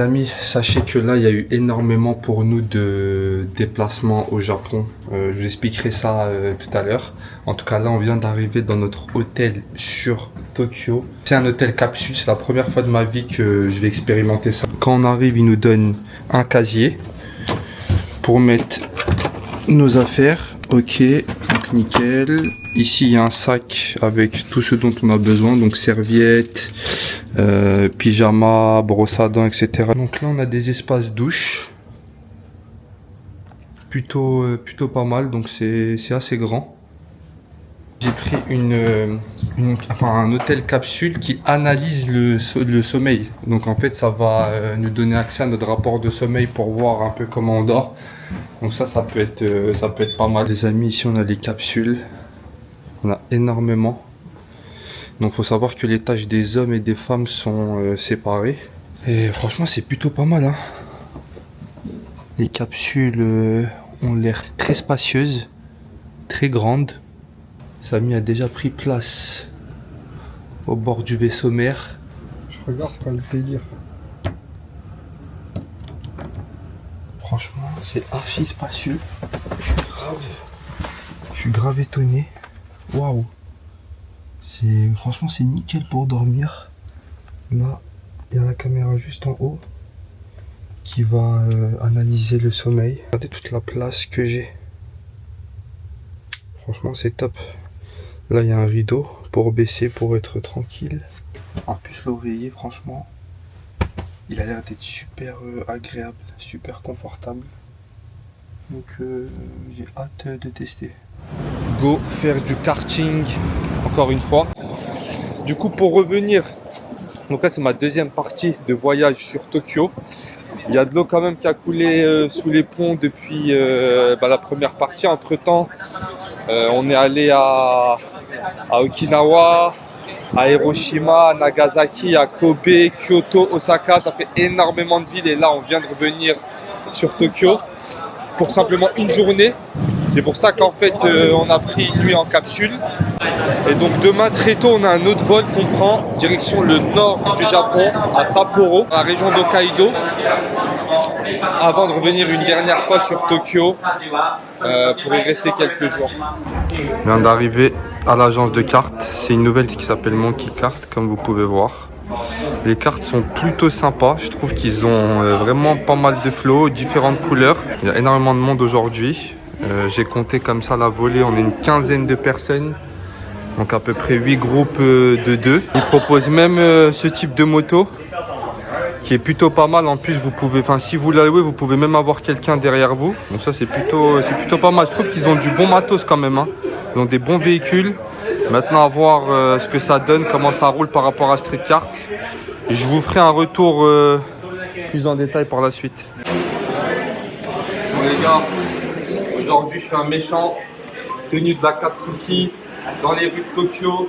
amis, sachez que là il y a eu énormément pour nous de déplacements au Japon. Je vous expliquerai ça tout à l'heure. En tout cas là on vient d'arriver dans notre hôtel sur Tokyo. C'est un hôtel capsule, c'est la première fois de ma vie que je vais expérimenter ça. Quand on arrive, ils nous donnent un casier pour mettre nos affaires. Ok, donc nickel. Ici il y a un sac avec tout ce dont on a besoin, donc serviettes, pyjama, brosse à dents, etc. Donc là on a des espaces douche, plutôt pas mal, donc c'est assez grand. J'ai pris un hôtel capsule qui analyse le sommeil. Donc en fait ça va nous donner accès à notre rapport de sommeil pour voir un peu comment on dort. Donc ça peut être pas mal. Les amis, ici on a les capsules. On a énormément. Donc faut savoir que les tâches des hommes et des femmes sont séparées. Et franchement c'est plutôt pas mal, hein. Les capsules ont l'air très spacieuses, très grandes. Samy a déjà pris place au bord du vaisseau mère. Je regarde, c'est pas le délire. Franchement c'est archi spacieux. Je suis grave étonné. Waouh! Franchement, c'est nickel pour dormir. Là, il y a la caméra juste en haut qui va analyser le sommeil. Regardez toute la place que j'ai. Franchement, c'est top. Là, il y a un rideau pour baisser, pour être tranquille. En plus, l'oreiller, franchement, il a l'air d'être super agréable, super confortable. Donc, j'ai hâte de tester. Go faire du karting encore une fois. Du coup pour revenir, donc là c'est ma deuxième partie de voyage sur Tokyo. Il y a de l'eau quand même qui a coulé sous les ponts depuis la première partie. Entre temps on est allé à Okinawa, à Hiroshima, à Nagasaki, à Kobe, Kyoto, Osaka. Ça fait énormément de villes et là on vient de revenir sur Tokyo pour simplement une journée. C'est pour ça qu'en fait on a pris une nuit en capsule. Et donc demain très tôt on a un autre vol qu'on prend direction le nord du Japon, à Sapporo, la région d'Hokkaido, avant de revenir une dernière fois sur Tokyo pour y rester quelques jours. Je viens d'arriver à l'agence de cartes. C'est une nouvelle qui s'appelle Monkey Card, comme vous pouvez voir. Les cartes sont plutôt sympas. Je trouve qu'ils ont vraiment pas mal de flots, différentes couleurs. Il y a énormément de monde aujourd'hui. J'ai compté comme ça la volée, on est une quinzaine de personnes. Donc à peu près 8 groupes de 2. Ils proposent même ce type de moto qui est plutôt pas mal. En plus, vous pouvez, si vous la louez, vous pouvez même avoir quelqu'un derrière vous. Donc ça c'est plutôt pas mal. Je trouve qu'ils ont du bon matos quand même, hein. Ils ont des bons véhicules. Maintenant à voir ce que ça donne, comment ça roule par rapport à Street Kart. Et je vous ferai un retour plus en détail par la suite. Bon les gars, aujourd'hui je suis un méchant, tenu de la Katsuki, dans les rues de Tokyo.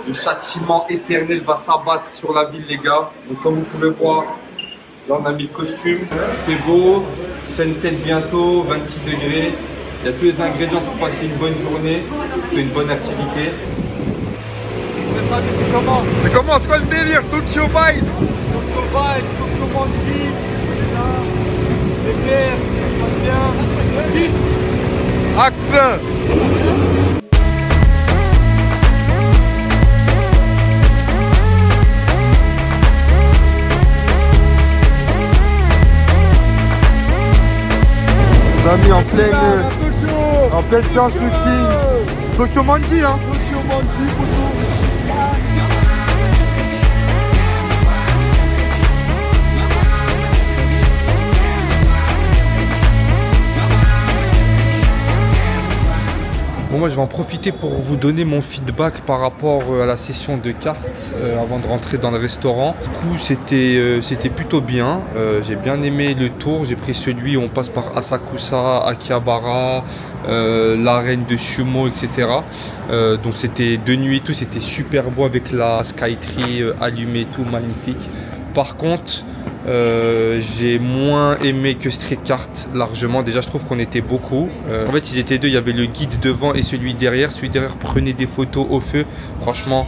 Le châtiment éternel va s'abattre sur la ville les gars. Donc comme vous pouvez voir, là on a mis le costume, il fait beau, sunset bientôt, 26 degrés. Il y a tous les ingrédients pour passer une bonne journée, une bonne activité. C'est comment? C'est quoi le délire? Tokyo Vibe! Tokyo Vibe, Tokyo Monkey, c'est clair, ça passe bien. Axe! Les amis, en pleine séance shooting. Tokyo Monkey, hein? Tokyo Monkey, photo. Bon, moi je vais en profiter pour vous donner mon feedback par rapport à la session de cartes avant de rentrer dans le restaurant. Du coup c'était plutôt bien, j'ai bien aimé le tour, j'ai pris celui où on passe par Asakusa, Akihabara, l'arène de sumo, etc. Donc c'était de nuit et tout, c'était super beau avec la Skytree allumée et tout, magnifique. Par contre j'ai moins aimé que Street Kart largement. Déjà je trouve qu'on était beaucoup. En fait ils étaient deux, il y avait le guide devant et celui derrière. Celui derrière prenait des photos au feu. Franchement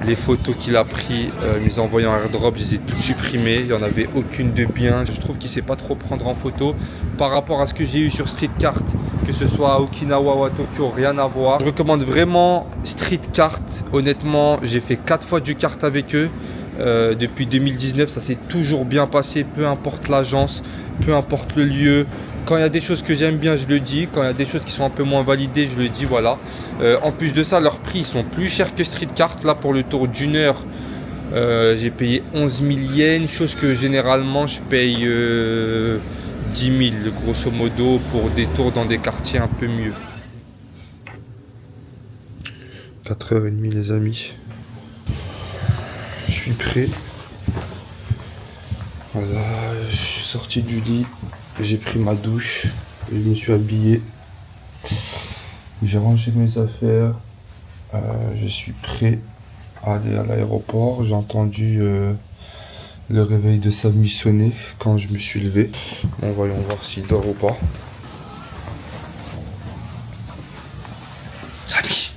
Les photos qu'il a prises, les envoyées en airdrop, je les ai toutes supprimées. Il n'y en avait aucune de bien. Je trouve qu'il ne sait pas trop prendre en photo. Par rapport à ce que j'ai eu sur Streetcart, que ce soit à Okinawa ou à Tokyo, rien à voir. Je recommande vraiment Streetcart. Honnêtement, j'ai fait 4 fois du kart avec eux. Depuis 2019, ça s'est toujours bien passé, peu importe l'agence, peu importe le lieu. Quand il y a des choses que j'aime bien, je le dis. Quand il y a des choses qui sont un peu moins validées, je le dis, voilà. En plus de ça, leurs prix sont plus chers que Streetcart. Là, pour le tour d'une heure, j'ai payé 11 000 yens, chose que généralement, je paye 10 000, grosso modo, pour des tours dans des quartiers un peu mieux. 4h30 les amis. Je suis prêt. Voilà, je suis sorti du lit. J'ai pris ma douche. Et je me suis habillé. J'ai rangé mes affaires. Je suis prêt à aller à l'aéroport. J'ai entendu le réveil de Samy sonner quand je me suis levé. Bon, voyons voir s'il dort ou pas. Samy!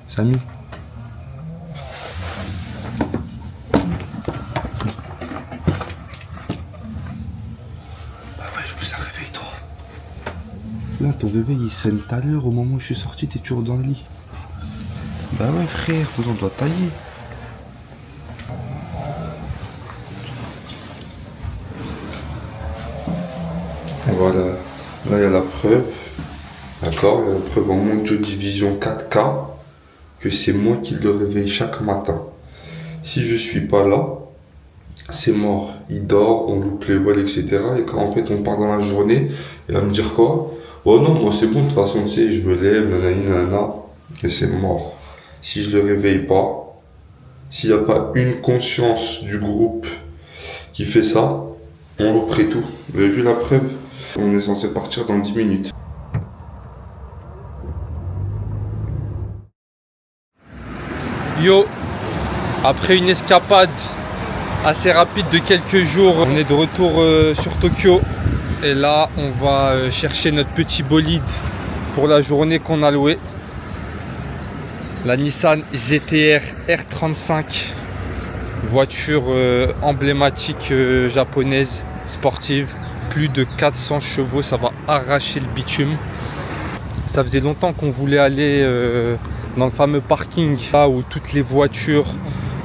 Samy! Là, ton réveil il sonne tout à l'heure, au moment où je suis sorti, t'es toujours dans le lit. Bah ouais frère, on doit tailler. Voilà, là il y a la preuve. D'accord, il y a la preuve en Mojo Division 4K que c'est moi qui le réveille chaque matin. Si je suis pas là, c'est mort. Il dort, on loupe les vols, etc. Et quand en fait on part dans la journée, il va me dire quoi? Oh non, moi c'est bon, de toute façon, tu sais, je me lève, nanana, et c'est mort. Si je le réveille pas, s'il n'y a pas une conscience du groupe qui fait ça, on reprend tout. Vous avez vu la preuve? On est censé partir dans 10 minutes. Yo, après une escapade assez rapide de quelques jours, on est de retour sur Tokyo. Et là, on va chercher notre petit bolide pour la journée qu'on a loué. La Nissan GT-R R35. Voiture emblématique japonaise, sportive. Plus de 400 chevaux, ça va arracher le bitume. Ça faisait longtemps qu'on voulait aller dans le fameux parking, là où toutes les voitures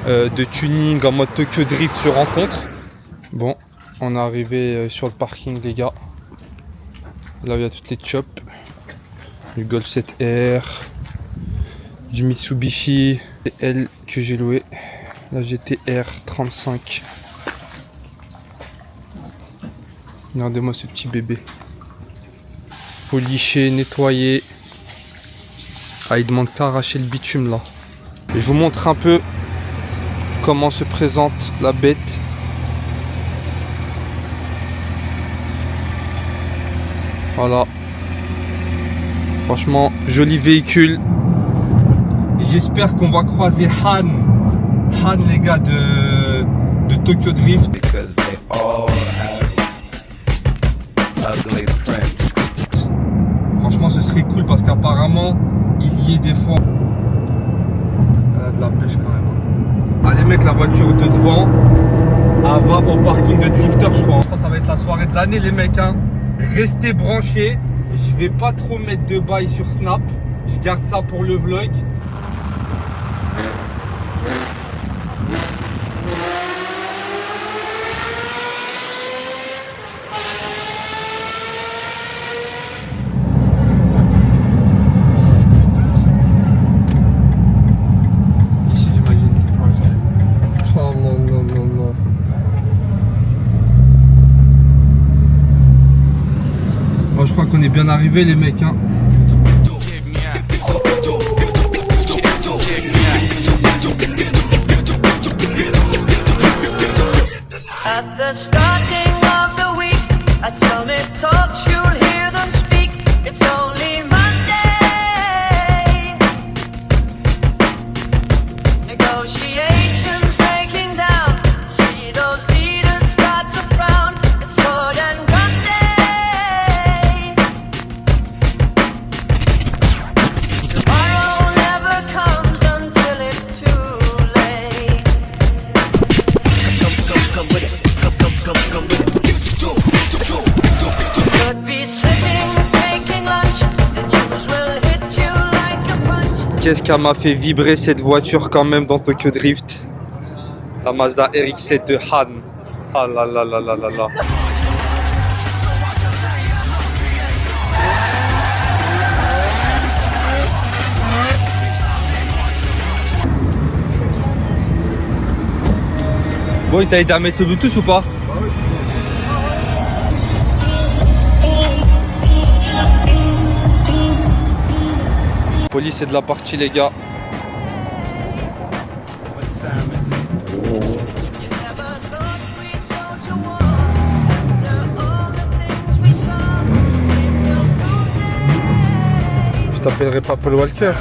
de tuning en mode Tokyo Drift se rencontrent. Bon. On est arrivé sur le parking les gars. Là où il y a toutes les chops. Du Golf 7R. Du Mitsubishi. C'est elle que j'ai loué. La GT-R 35. Regardez-moi ce petit bébé. Poliché, nettoyé. Ah, il demande qu'à arracher le bitume là. Et je vous montre un peu comment se présente la bête. Voilà. Franchement, joli véhicule. J'espère qu'on va croiser Han. Han, les gars de Tokyo Drift. Franchement, ce serait cool parce qu'apparemment, il y est des fois. Elle a de la pêche quand même. Allez, mec, la voiture de devant. Elle va au parking de drifter, je crois. Je crois que ça va être la soirée de l'année, les mecs, hein. Restez branchés, je vais pas trop mettre de bail sur Snap, je garde ça pour le vlog. Ici j'imagine. Oh non non non non. Oh, je crois qu'on est bien arrivé les mecs hein. At the starting of the week, at Summit Talks, you'll hear them speak. It's only Monday. Negotiations breaking down. See those leaders start to frown. It's sword and gun day. Qu'est-ce qui m'a fait vibrer cette voiture quand même dans Tokyo Drift? La Mazda RX-7 de Han. Ah là là là là là là. Bon, il t'a aidé à mettre le Bluetooth ou pas? Police, c'est de la partie, les gars. Je t'appellerai pas Paul Walker.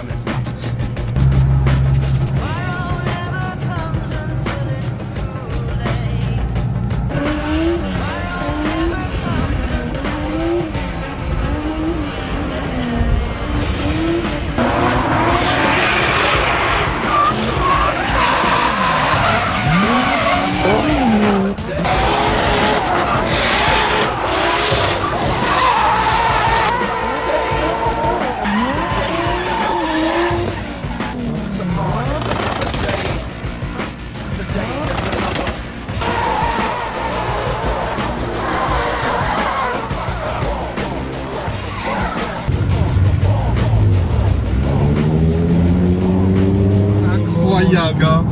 Incroyable, gars.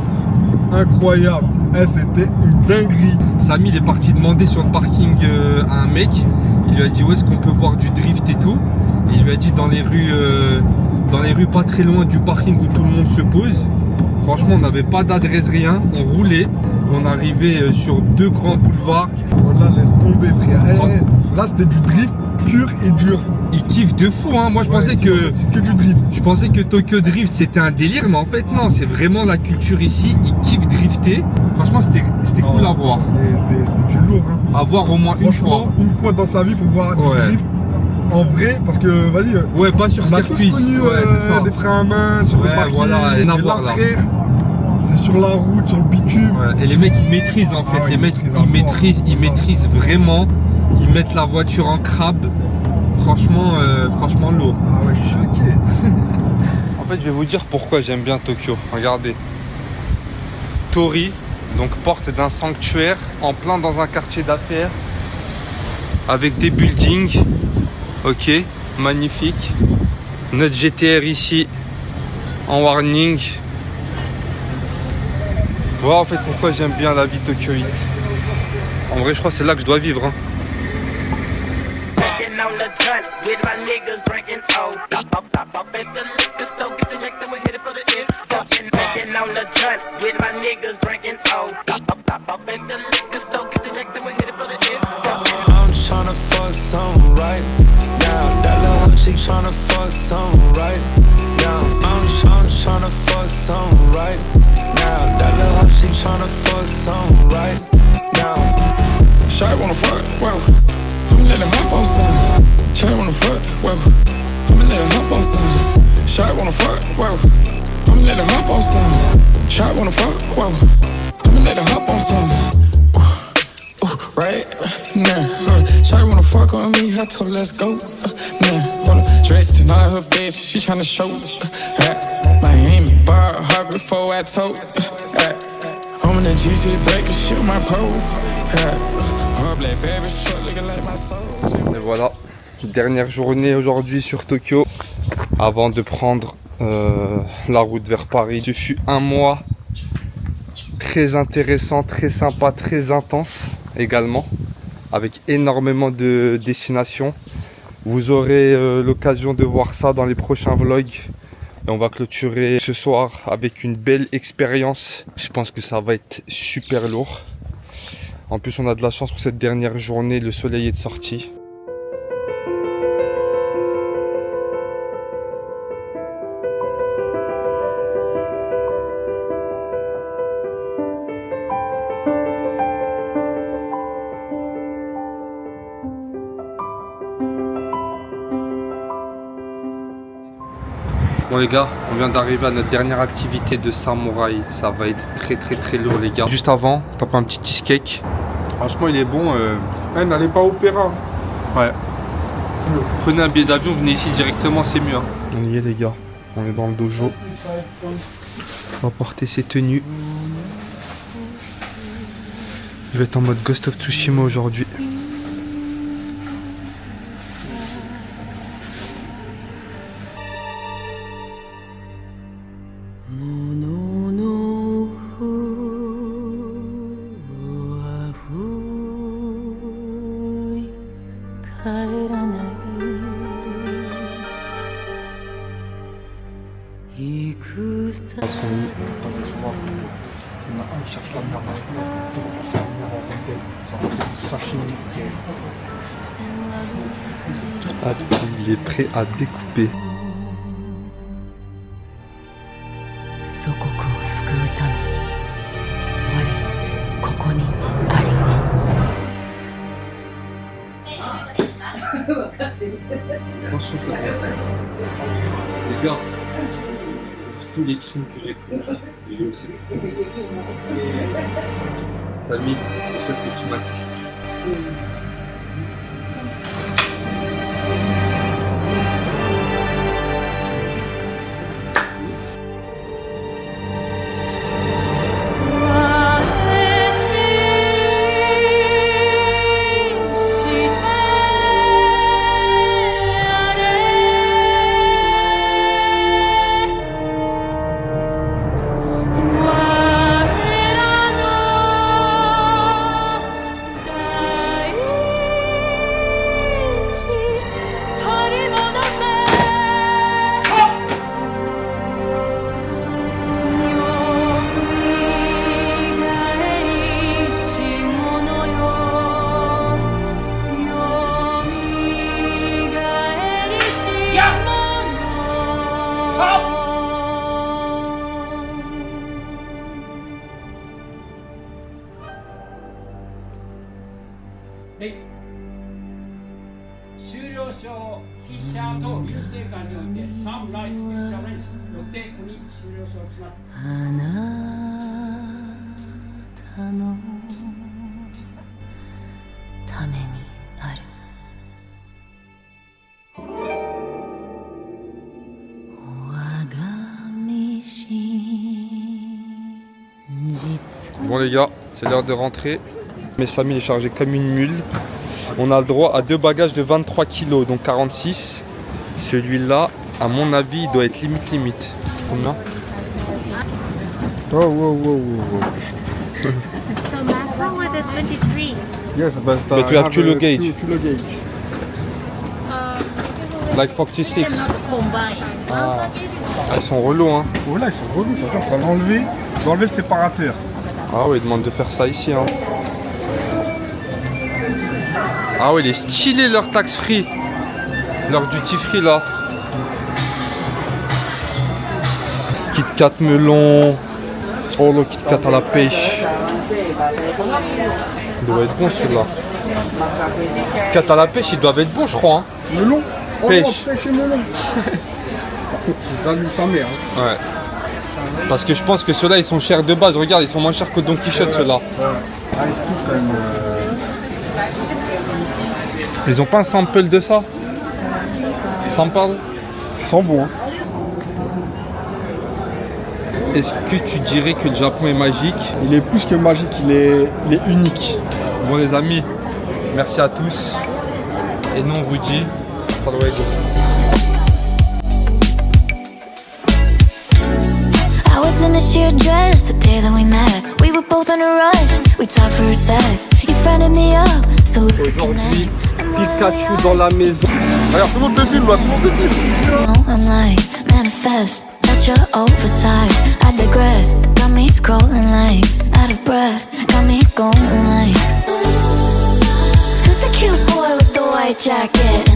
Incroyable. C'était une dinguerie. Samy, il est parti demander sur le parking à un mec. Il lui a dit où est-ce qu'on peut voir du drift et tout. Et il lui a dit dans les rues pas très loin du parking où tout le monde se pose. Franchement, on n'avait pas d'adresse, rien. On roulait. On arrivait sur 2 grands boulevards. Voilà, laisse tomber, frère. Là, c'était du drift pur et dur. Il kiffe de fou, hein. Moi, je pensais que c'est que du drift. Je pensais que Tokyo Drift c'était un délire, mais en fait non, c'est vraiment la culture ici. Ils kiffent drifter. Franchement, c'était cool à voir. C'était du lourd, hein. À voir au moins une fois. Franchement, une fois dans sa vie, il faut voir du drift en vrai, parce que vas-y. Ouais, pas sur on a circuit. tous connu c'est ça. des freins à main sur le parking. Voilà, rien à Et voir là, là. frère, c'est sur la route, sur le bitume. Ouais, et les mecs ils maîtrisent en fait. Ah ouais, les mecs ils maîtrisent vraiment. Ils mettent la voiture en crabe. Franchement lourd. Ah ouais, je suis choqué. En fait, je vais vous dire pourquoi j'aime bien Tokyo. Regardez. Tori, donc porte d'un sanctuaire en plein dans un quartier d'affaires avec des buildings. Ok, magnifique. Notre GTR ici en warning. Voilà en fait pourquoi j'aime bien la vie tokyoïte. En vrai, je crois que c'est là que je dois vivre. Hein. On the trust with my niggas drinking off at the liquor store, get the record, we headed for the end. Fucking on the trust with my niggas drinking off at the liquor store, get the record, we headed for the end. I'm tryna fuck something right now. That little hoe, she tryna fuck something right now. I'm tryna fuck something right now. That little hoe, she tryna fuck something right now. Shawty wanna fuck, well, I'ma let her hop on some. Shawty wanna fuck, well, I'ma let her hop on some. Shawty wanna fuck, well, I'ma let her hop on some. Shawty wanna fuck, well, I'ma let her hop on some. Right now, shawty wanna fuck on me, I told her let's go. Now, wanna dress tonight, her face, she tryna show. Miami, bar hard before I told. I'm in the GC breaker, shit my pole. Black baby short looking like my soul. Et voilà, dernière journée aujourd'hui sur Tokyo avant de prendre la route vers Paris. Ce fut un mois très intéressant, très sympa, très intense également, avec énormément de destinations. Vous aurez l'occasion de voir ça dans les prochains vlogs. Et on va clôturer ce soir avec une belle expérience. Je pense que ça va être super lourd. En plus, on a de la chance pour cette dernière journée, le soleil est de sortie. Bon les gars, on vient d'arriver à notre dernière activité de samouraï. Ça va être très lourd les gars. Juste avant, on tape un petit cheesecake. Franchement il est bon. N'allez pas au Opéra. Ouais. Prenez un billet d'avion, venez ici directement, c'est mieux. Hein. On y est les gars. On est dans le dojo. On va porter ses tenues. Je vais être en mode Ghost of Tsushima aujourd'hui. Ah, il est prêt à découper. 祖国を救うため我ここにあり Attention, ça va. Les gars, tous les crimes que j'ai commis, je le sais. Samy, je souhaite que tu m'assistes. Bon les gars, c'est l'heure de rentrer. Mais Samy est chargé comme une mule. On a le droit à 2 bagages de 23 kg, donc 46. Celui-là, à mon avis, il doit être limite. Combien? Oh. So last one was at 23. Yes, but But we have two luggage. Two luggage. Like 46. Cannot combine. Ah, ils sont relous hein. Oh là, ils sont relous, ça veut dire l'enlever, d'enlever le séparateur. Ah oui, il demande de faire ça ici hein. Ah oui, il est stylé leur tax free. Leur duty free là. Kit Kat melon. Oh le Kit Kat à la pêche. Il doit être bon celui-là. Kit Kat à la pêche, ils doivent être bons je crois hein. Melon. Oh, Pêche. Pêche et melon. C'est Zalou sa mère. Hein. Ouais. Parce que je pense que ceux-là ils sont chers de base. Regarde, ils sont moins chers que Don Quichotte ceux-là. Ah, ils se trouvent quand même. Ils ont pas un sample de ça? Sample? Ils sont bons. Hein. Est-ce que tu dirais que le Japon est magique? Il est plus que magique, il est unique. Bon les amis, merci à tous. Et nous on vous dit hasta luego. I was in a sheer dress the day that we met. We were both in a rush, we talked for a sec. You friended me up, so we could Aujourd'hui, connect. Pikachu dans la maison. Regarde, tout le monde te filme là, tout le monde te filme. No, I'm like, manifest, but you're oversized. I digress, got me scrolling like, out of breath, got me going like. Who's the cute boy with the white jacket?